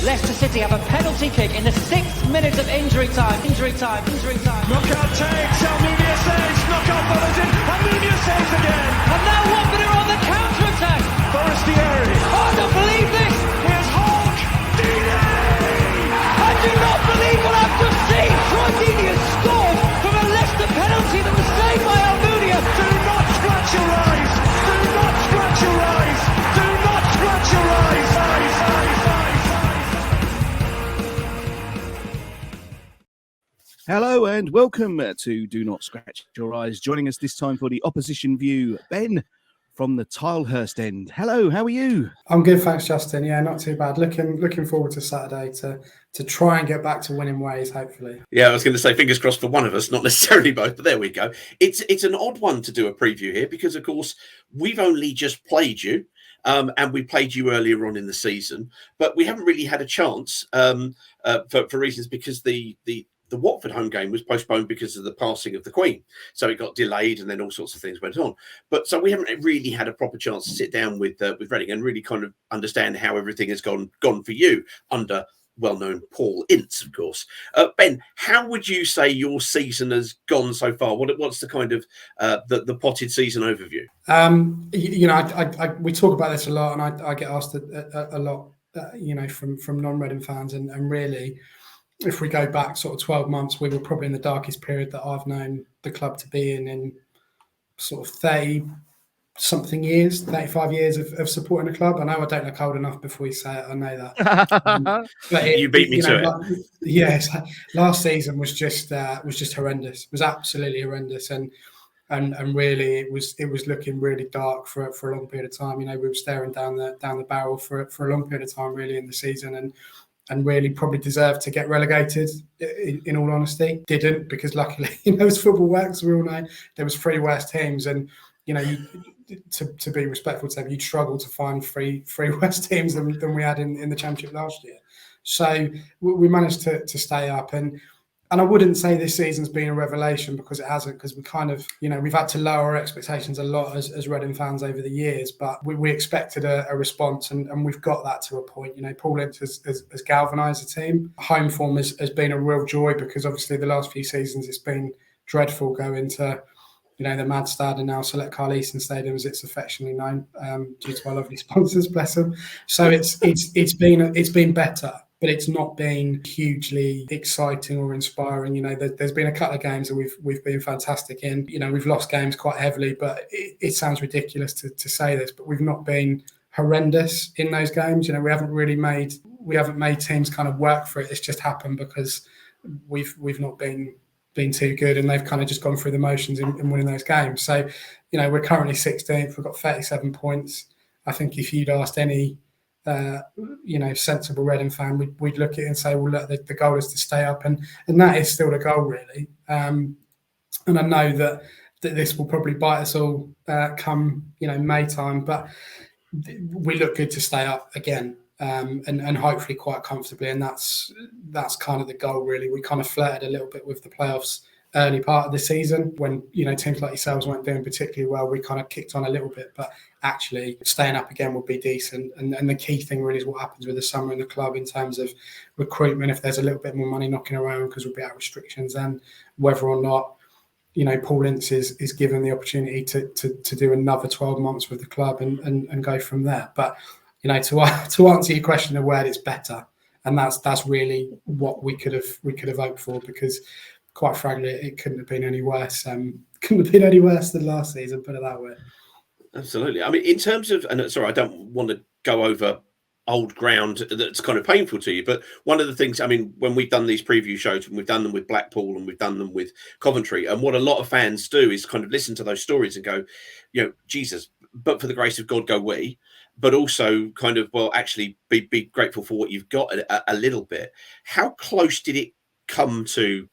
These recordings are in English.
Leicester City have a penalty kick in the 6th minute of injury time. Knockout takes, Almunia saves, knockout follows in, Almunia saves again. And now Watford are on the counter-attack. Forestieri. Oh, I don't believe this. Here's Hulk. Deeney! I do not believe what I've just seen. Troy Deeney has scored from a Leicester penalty that was saved by Almunia. Do not scratch your eyes. Do not scratch your eyes. Do not scratch your eyes. Hello and welcome to Do Not Scratch Your Eyes. Joining us this time for the opposition view, Ben from the Tilehurst end. Hello, how are you? I'm good, thanks, Justin. Yeah, not too bad. Looking forward to Saturday to try and get back to winning ways, hopefully. Yeah, I was going to say fingers crossed for one of us, not necessarily both, but there we go. It's an odd one to do a preview here because, of course, we've only just played you. And we played you earlier on in the season, but we haven't really had a chance for reasons because the Watford home game was postponed because of the passing of the Queen. So it got delayed and then all sorts of things went on. But so we haven't really had a proper chance to sit down with Reading and really kind of understand how everything has gone for you under well-known Paul Ince, of course. Ben, how would you say your season has gone so far? What's the kind of the potted season overview? We talk about this a lot, and I get asked a lot, from non-Reading fans, and really, if we go back sort of 12 months, we were probably in the darkest period that I've known the club to be in sort of 30-something years, 35 years of supporting the club. I know I don't look old enough before you say it, I know that. But you beat me to it. Yes, last season was just horrendous. It was absolutely horrendous, and really it was looking really dark for a long period of time. We were staring down the barrel for a long period of time, really, in the season, and really probably deserved to get relegated, in all honesty. Didn't, because luckily, as football works, we all know, there was 3 worse teams, and to be respectful to them, you'd struggle to find three worse teams than we had in the Championship last year. So we managed to stay up, and I wouldn't say this season's been a revelation, because it hasn't, because we kind of, we've had to lower our expectations a lot as Reading fans over the years, but we expected a response, and we've got that to a point. Paul Ince has galvanised the team. Home form has been a real joy, because obviously the last few seasons it's been dreadful going to, the Madstad and now Select Carl Easton Stadium, as it's affectionately known, due to our lovely sponsors, bless them. So it's been better, but it's not been hugely exciting or inspiring. There's been a couple of games that we've been fantastic in. We've lost games quite heavily, but it sounds ridiculous to say this, but we've not been horrendous in those games. We haven't made teams kind of work for it. It's just happened because we've not been too good, and they've kind of just gone through the motions in winning those games. So, we're currently 16th. We've got 37 points. I think if you'd asked any sensible Reading fan, we'd look at it and say, well, look, the goal is to stay up, and that is still the goal, really. And I know that this will probably bite us all come May time, but we look good to stay up again, and hopefully quite comfortably, and that's kind of the goal, really. We kind of flirted a little bit with the playoffs early part of the season when teams like yourselves weren't doing particularly well. We kind of kicked on a little bit, but actually staying up again would be decent. And the key thing really is what happens with the summer in the club in terms of recruitment. If there's a little bit more money knocking around because we'll be out of restrictions, and whether or not Paul Ince is given the opportunity to do another 12 months with the club and go from there. But to answer your question, the word is better, and that's really what we could have hoped for, because quite frankly, it couldn't have been any worse. Couldn't have been any worse than last season, put it that way. Absolutely. I mean, in terms of, and sorry, I don't want to go over old ground that's kind of painful to you, but one of the things, I mean, when we've done these preview shows, and we've done them with Blackpool and we've done them with Coventry, and what a lot of fans do is kind of listen to those stories and go, Jesus, but for the grace of God go we, but also kind of, well, actually be grateful for what you've got a little bit. How close did it come to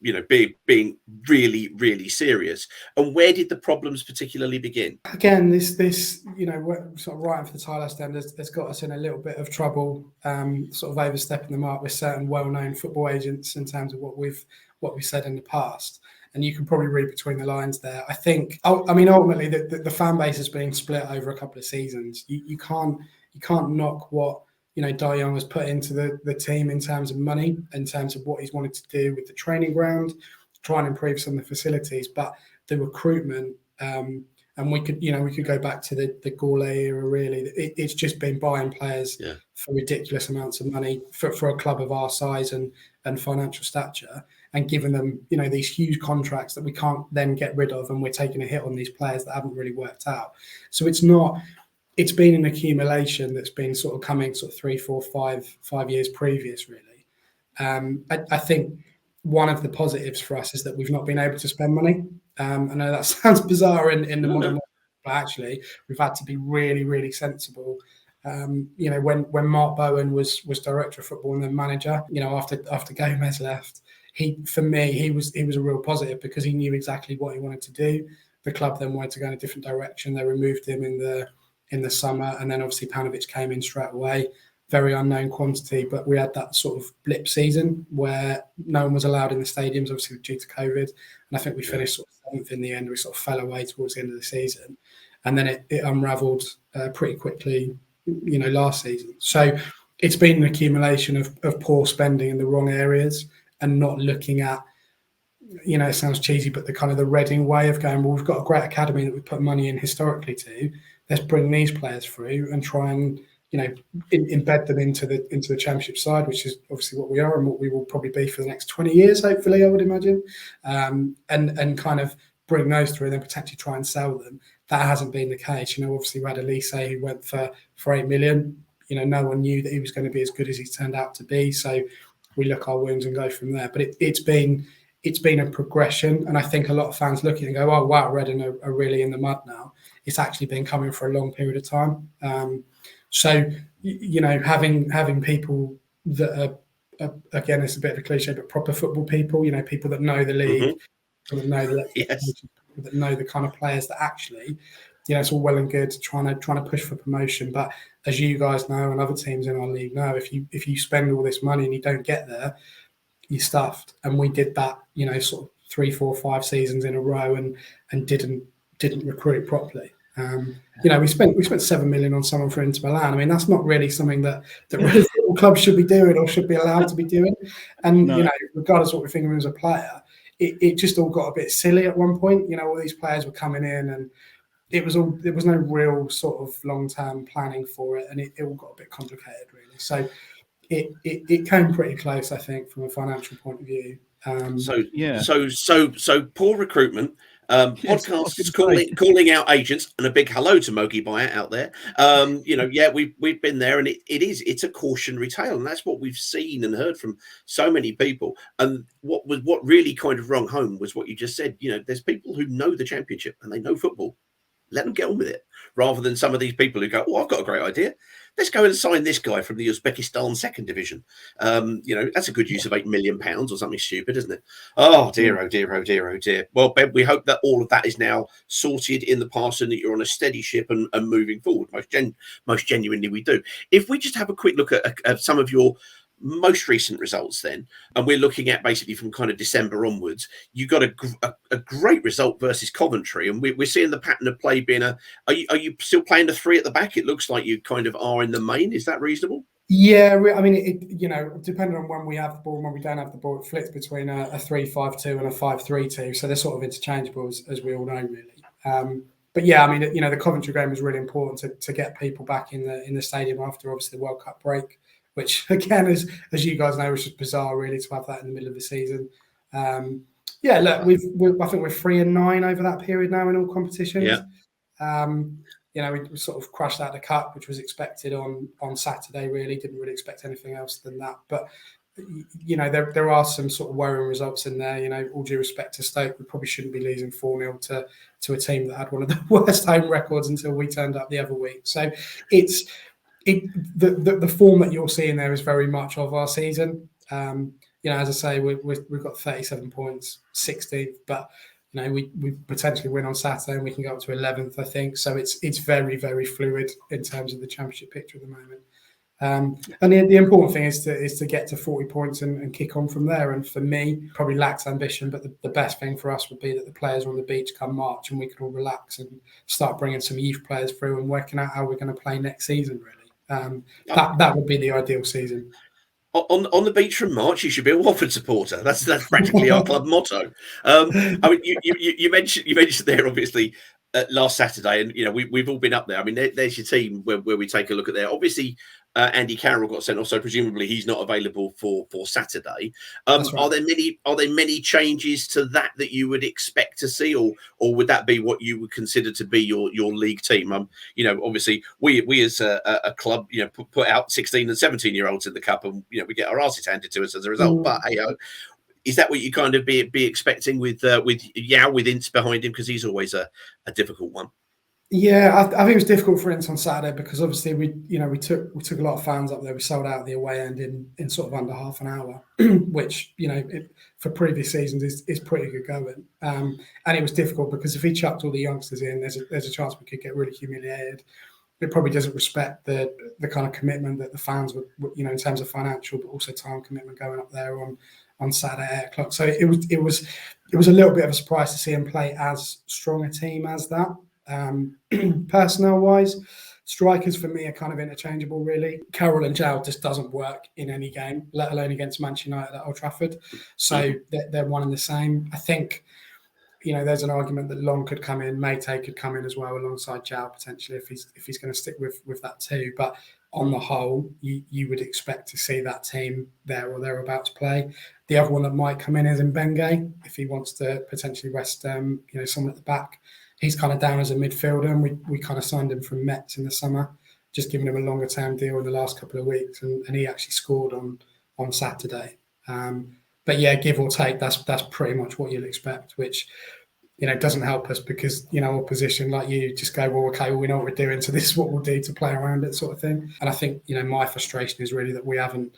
being really, really serious, and where did the problems particularly begin? Again, this we're sort of writing for the Tilehurst end has got us in a little bit of trouble, sort of overstepping the mark with certain well-known football agents in terms of what we've said in the past. And you can probably read between the lines there. I think, ultimately, the fan base has been split over a couple of seasons. You can't knock what Dai Young has put into the team in terms of money, in terms of what he's wanted to do with the training ground, try and improve some of the facilities, but the recruitment, and we could go back to the Goulet era. Really, it's just been buying players for ridiculous amounts of money for a club of our size and financial stature, and giving them these huge contracts that we can't then get rid of, and we're taking a hit on these players that haven't really worked out. So it's been an accumulation that's been sort of coming sort of 3, 4, 5 years previous, really. I think one of the positives for us is that we've not been able to spend money. I know that sounds bizarre in the modern world, but actually we've had to be really, really sensible. When Mark Bowen was director of football and then manager, after Gomez left, he was a real positive because he knew exactly what he wanted to do. The club then wanted to go in a different direction. They removed him in the summer, and then obviously Panovic came in straight away. Very unknown quantity, but we had that sort of blip season where no one was allowed in the stadiums, obviously due to COVID. And I think we finished sort of 7th in the end. We sort of fell away towards the end of the season, and then it unravelled pretty quickly, last season. So it's been an accumulation of poor spending in the wrong areas and not looking at, it sounds cheesy, but the kind of the Reading way of going, well, we've got a great academy that we put money in historically to. Let's bring these players through and try and embed them into the championship side, which is obviously what we are and what we will probably be for the next 20 years, hopefully, I would imagine, and kind of bring those through and then potentially try and sell them. That hasn't been the case. Obviously we had Elise who went for 8 million. No one knew that he was going to be as good as he's turned out to be. So we look our wounds and go from there. But it's been a progression, and I think a lot of fans look at it and go, "Oh wow, Reading are really in the mud now." It's actually been coming for a long period of time. So, having people that are, again, it's a bit of a cliche, but proper football people, people that know the league, people that know the expectations, people that know the kind of players that actually, it's all well and good trying to push for promotion. But as you guys know, and other teams in our league know, if you spend all this money and you don't get there, you're stuffed. And we did that, sort of 3, 4, 5 seasons in a row and didn't recruit properly. We spent 7 million on someone for Inter Milan. I mean, that's not really something that really football clubs should be doing or should be allowed to be doing. And regardless of what we think of him as a player, it just all got a bit silly at one point. All these players were coming in, and there was no real sort of long-term planning for it, and it all got a bit complicated, really. So it came pretty close, I think, from a financial point of view. So poor recruitment. Podcasts calling out agents, and a big hello to Mogi Buyout out there. We've been there, and it's a cautionary tale, and that's what we've seen and heard from so many people. And what really kind of rung home was what you just said. There's people who know the championship and they know football. Let them get on with it, rather than some of these people who go, "Oh, I've got a great idea. Let's go and sign this guy from the Uzbekistan second division." That's a good use of £8 million or something stupid, isn't it? Oh dear, oh dear, oh dear, oh dear. Well, Ben, we hope that all of that is now sorted in the past and that you're on a steady ship and moving forward. Most genuinely, we do. If we just have a quick look at some of your most recent results then, and we're looking at basically from kind of December onwards, you got a great result versus Coventry, and we're seeing the pattern of play being are you still playing the 3 at the back? It looks like you kind of are in the main. Is that reasonable? Yeah, I mean, depending on when we have the ball and when we don't have the ball, it flips between a 3-5-2 and a 5-3-2, so they're sort of interchangeable, as we all know, really. But yeah, I mean, the Coventry game was really important to get people back in the stadium after obviously the World Cup break, which again, as you guys know, was just bizarre, really, to have that in the middle of the season. Look, I think we're 3-9 over that period now in all competitions. Yeah. We sort of crashed out the cup, which was expected on Saturday. Really, didn't really expect anything else than that. But there are some sort of worrying results in there. All due respect to Stoke, we probably shouldn't be losing 4-0 to a team that had one of the worst home records until we turned up the other week. So the form that you're seeing there is very much of our season. As I say, we've got 37 points, 16th, but we potentially win on Saturday and we can go up to 11th, I think. So it's very, very fluid in terms of the championship picture at the moment. And the important thing is to get to 40 points and kick on from there. And for me, probably lacks ambition, but the best thing for us would be that the players are on the beach come March and we can all relax and start bringing some youth players through and working out how we're going to play next season, really. That would be the ideal season. On the beach from March, you should be a Watford supporter. That's practically our club motto. I mean, you mentioned there obviously last Saturday, and we've all been up there. I mean, there's your team where we take a look at there. Obviously, Andy Carroll got sent off, so presumably he's not available for Saturday. That's right. Are there many changes to that you would expect to see, or would that be what you would consider to be your league team? Obviously we as a club, put out 16 and 17-year-olds in the cup, and we get our asses handed to us as a result. But is that what you kind of be expecting with Yao, with Ince behind him, because he's always a difficult one? Yeah, I think it was difficult for Ince on Saturday because obviously we took a lot of fans up there. We sold out the away end in sort of under half an hour, which for previous seasons is pretty good going. And it was difficult because if he chucked all the youngsters in, there's a chance we could get really humiliated. It probably doesn't respect the kind of commitment that the fans would, in terms of financial, but also time commitment going up there on Saturday at 8 o'clock. So it was a little bit of a surprise to see him play as strong a team as that. Personnel wise, strikers for me are kind of interchangeable, really. Carroll and Jow just doesn't work in any game, let alone against Manchester United at Old Trafford. So they're one and the same. I think there's an argument that Long could come in, Mayte could come in as well alongside Jow potentially if he's going to stick with that too. But on the whole, you would expect to see that team there or thereabouts play. The other one that might come in is Mbenge if he wants to potentially rest someone at the back. He's kind of down as a midfielder, and we kind of signed him from Metz in the summer, just giving him a longer term deal in the last couple of weeks, and he actually scored on Saturday. But yeah, give or take, that's pretty much what you'll expect, which doesn't help us because opposition like you just go, well, okay, well, we know what we're doing, so this is what we'll do to play around it, sort of thing. And I think my frustration is really that we haven't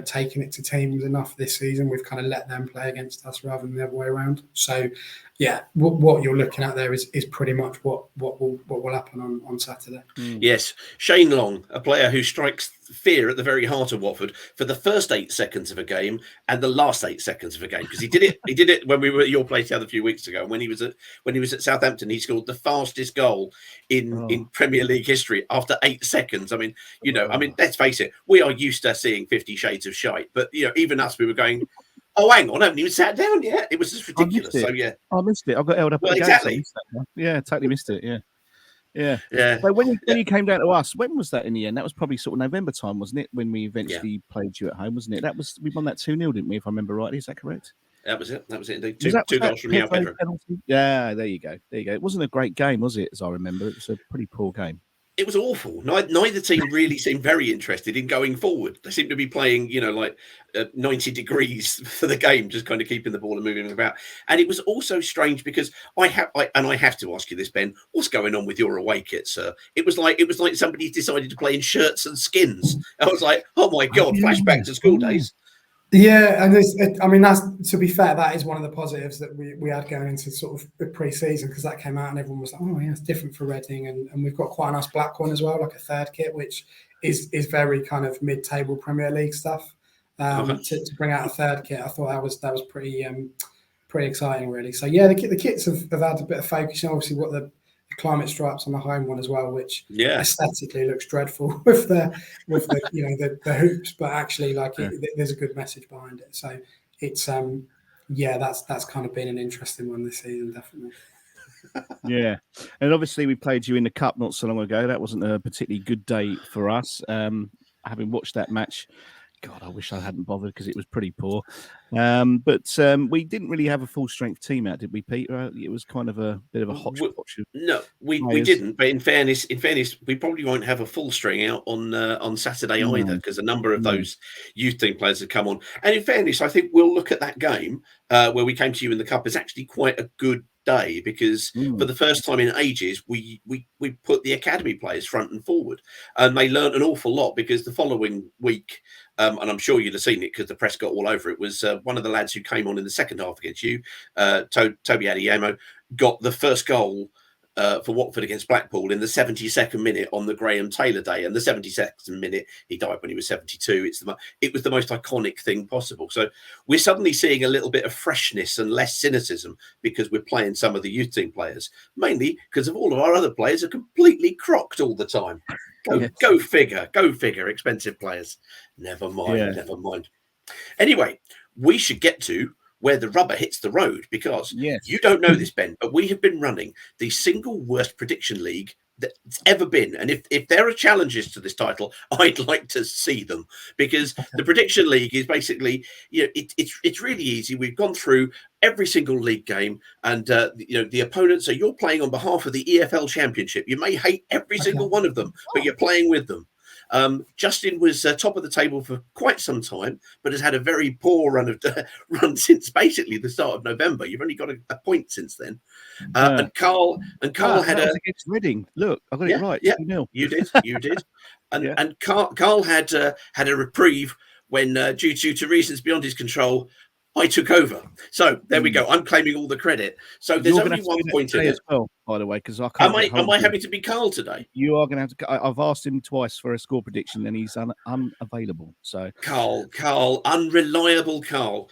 taken it to teams enough this season. We've kind of let them play against us rather than the other way around. So, yeah, what you're looking at there is pretty much what will happen on Saturday. Yes, Shane Long, a player who strikes fear at the very heart of Watford for the first 8 seconds of a game and the last 8 seconds of a game, because he did it when we were at your place the other few weeks ago. When he was at Southampton, he scored the fastest goal in Premier League history after 8 seconds. I mean, let's face it, we are used to seeing 50 Shades of Shite, but even us, we were going, oh, hang on, I haven't even sat down yet. It was just ridiculous. So yeah, I missed it. I got held up. Well, exactly. Yeah, totally missed it. Yeah. Yeah. So when you came down to us, when was that in the end? That was probably sort of November time, wasn't it? When we eventually played you at home, wasn't it? We won that 2-0, didn't we? If I remember rightly, is that correct? That was it. Indeed. Two goals from Yao Pedro. Yeah, there you go. It wasn't a great game, was it? As I remember, it was a pretty poor game. It was awful. Neither team really seemed very interested in going forward. They seemed to be playing, 90 degrees for the game, just kind of keeping the ball and moving about. And it was also strange because I have to ask you this, Ben, what's going on with your away kit, sir? It was like somebody decided to play in shirts and skins. I was like, oh my God, flashback to school days. Yeah, and that's, to be fair, that is one of the positives that we had going into sort of the pre-season, because that came out and everyone was like, oh yeah, it's different for Reading, and we've got quite a nice black one as well, like a third kit, which is very kind of mid-table Premier League stuff. To bring out a third kit, I thought that was pretty exciting, really. So yeah, the kits have had a bit of focus, and obviously what the climate stripes on the home one as well, which aesthetically looks dreadful with the hoops, but actually there's a good message behind it. So it's that's kind of been an interesting one this season, definitely. Yeah, and obviously we played you in the cup not so long ago. That wasn't a particularly good day for us. Having watched that match, God, I wish I hadn't bothered because it was pretty poor. But we didn't really have a full strength team out, did we, Peter? It was kind of a bit of a hodgepodge. No, we didn't. But in fairness, we probably won't have a full string out on Saturday either, because a number of those youth team players have come on. And in fairness, I think we'll look at that game where we came to you in the cup as actually quite a good day, because for the first time in ages we put the academy players front and forward, and they learned an awful lot, because the following week, and I'm sure you'd have seen it because the press got all over it, was one of the lads who came on in the second half against you, Toby Adeyemo, got the first goal for Watford against Blackpool in the 72nd minute on the Graham Taylor day, and the 72nd minute he died when he was 72. It was the most iconic thing possible. So we're suddenly seeing a little bit of freshness and less cynicism because we're playing some of the youth team players, mainly because of all of our other players are completely crocked all the time. Go figure. Expensive players. Never mind. Anyway, we should get to where the rubber hits the road, because you don't know this, Ben, but we have been running the single worst prediction league that's ever been. And if there are challenges to this title, I'd like to see them, because the prediction league is basically, it's really easy. We've gone through every single league game, and the opponents are, you're playing on behalf of the EFL Championship. You may hate every single one of them, but you're playing with them. Justin was top of the table for quite some time, but has had a very poor run since basically the start of November. You've only got a point since then. And Carl had against Reading. Look, I got it right. Yeah, 2-0. you did. And Carl had a reprieve when, due to reasons beyond his control, I took over. So there we go. I'm claiming all the credit. So there's only 1 point in it as well, by the way, because I can't. Am I having to be Carl today? You are going to have to. I've asked him twice for a score prediction, and he's unavailable. So Carl, unreliable Carl.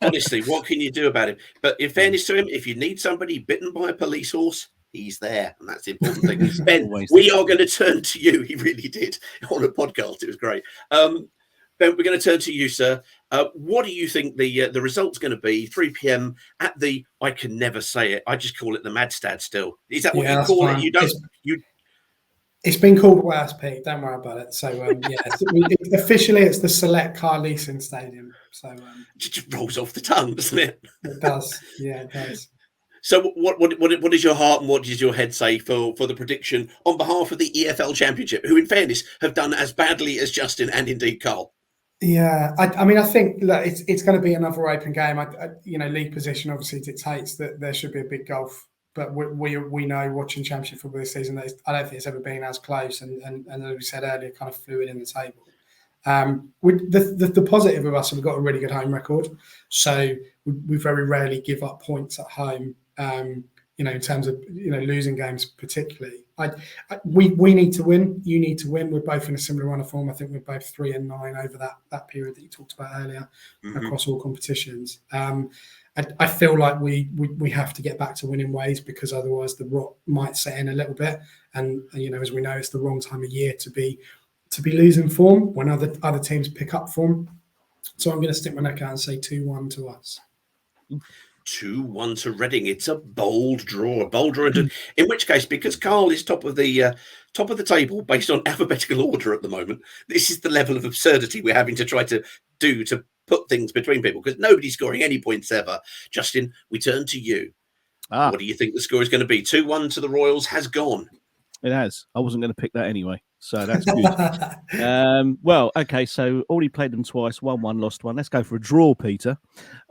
Honestly, what can you do about him? But in fairness to him, if you need somebody bitten by a police horse, he's there, and that's the important thing. Ben, we are going to turn to you. He really did on a podcast. It was great. Ben, we're going to turn to you, sir. What do you think the result's going to be? 3 p.m. at the, I can never say it, I just call it the Madstad still. Is that what you call it? You don't. It's been called worse, Pete. Don't worry about it. So officially it's the Select Car Leasing Stadium. So it just rolls off the tongue, doesn't it? It does. Yeah, it does. So what is your heart and what does your head say for the prediction on behalf of the EFL Championship, who in fairness have done as badly as Justin and indeed Carl? Yeah, I think look, it's going to be another open game. League position obviously dictates that there should be a big gulf, but we know watching Championship football this season, I don't think it's ever been as close, and as we said earlier, kind of fluid in the table. The positive of us, we've got a really good home record, so we very rarely give up points at home. In terms of losing games particularly. We need to win. You need to win. We're both in a similar run of form. I think we're both 3-9 over that period that you talked about earlier across all competitions. I feel like we have to get back to winning ways, because otherwise the rot might set in a little bit. And as we know, it's the wrong time of year to be losing form when other teams pick up form. So I'm going to stick my neck out and say 2-1 to us. 2-1 to Reading. It's a bold draw. In which case, because Carl is top of the table based on alphabetical order at the moment, this is the level of absurdity we're having to try to do to put things between people, because nobody's scoring any points ever. Justin, we turn to you. What do you think the score is going to be? 2-1 to the Royals has gone. It has. I wasn't going to pick that anyway, so that's good. Well, okay, so already played them twice, 1-1, lost one. Let's go for a draw, Peter.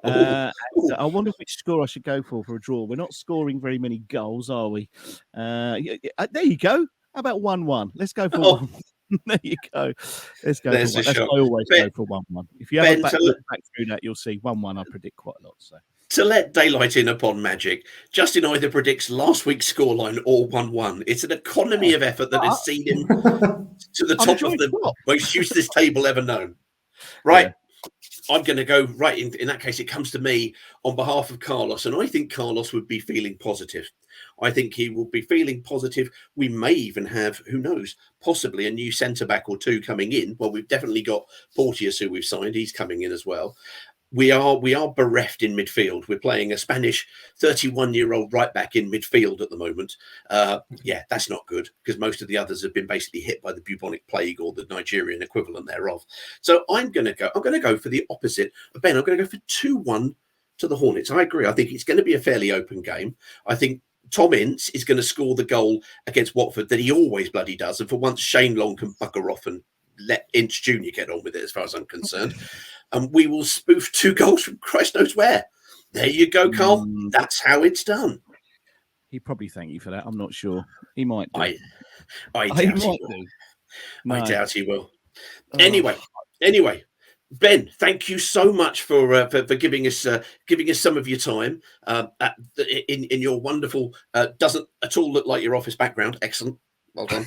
I wonder which score I should go for a draw. We're not scoring very many goals, are we? There you go. How about 1-1? Let's go for 1-1. There you go. Let's go There's for 1. I always go for 1-1. If you have a back through that, you'll see 1-1. I predict quite a lot. So. To let daylight in upon magic, Justin either predicts last week's scoreline or 1-1. It's an economy of effort that has seen him to the top of the most useless table ever known. Right. Yeah. I'm going to go right in that case. It comes to me on behalf of Carlos, and I think Carlos would be feeling positive. I think he will be feeling positive. We may even have, who knows, possibly a new centre back or two coming in. Well, we've definitely got Porteous, who we've signed. He's coming in as well. We are bereft in midfield. We're playing a Spanish 31-year-old right back in midfield at the moment. That's not good, because most of the others have been basically hit by the bubonic plague or the Nigerian equivalent thereof. So I'm going to go for the opposite. Ben, I'm going to go for 2-1 to the Hornets. I agree. I think it's going to be a fairly open game. I think Tom Ince is going to score the goal against Watford that he always bloody does. And for once, Shane Long can bugger off and let Ince Jr. get on with it, as far as I'm concerned. And we will spoof 2 goals from Christ knows where. There you go, Carl. That's how it's done. He'd probably thank you for that. I'm not sure. He might do. I doubt he will. No. I doubt he will. Anyway, Ben, thank you so much for giving us some of your time in your wonderful doesn't at all look like your office background. Excellent, well done.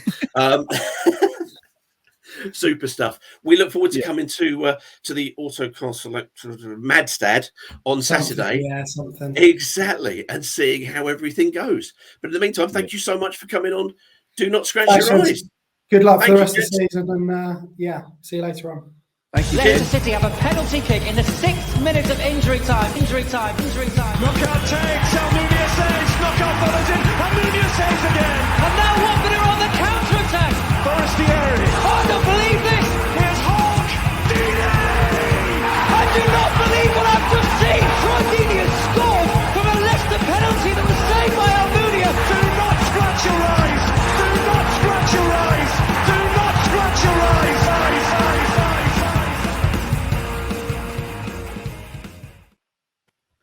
Super stuff. We look forward to coming to the Autocar Select Madstad on Saturday. Yeah, something. Exactly, and seeing how everything goes. But in the meantime, thank you so much for coming on. Do not scratch your eyes. Good luck Thank for the you, rest of the gents. season, and see you later on. Thank you, Leicester Jen. City have a penalty kick in the 6th minute of injury time. Knockout takes, Almunia saves, knockout follows in, Almunia saves.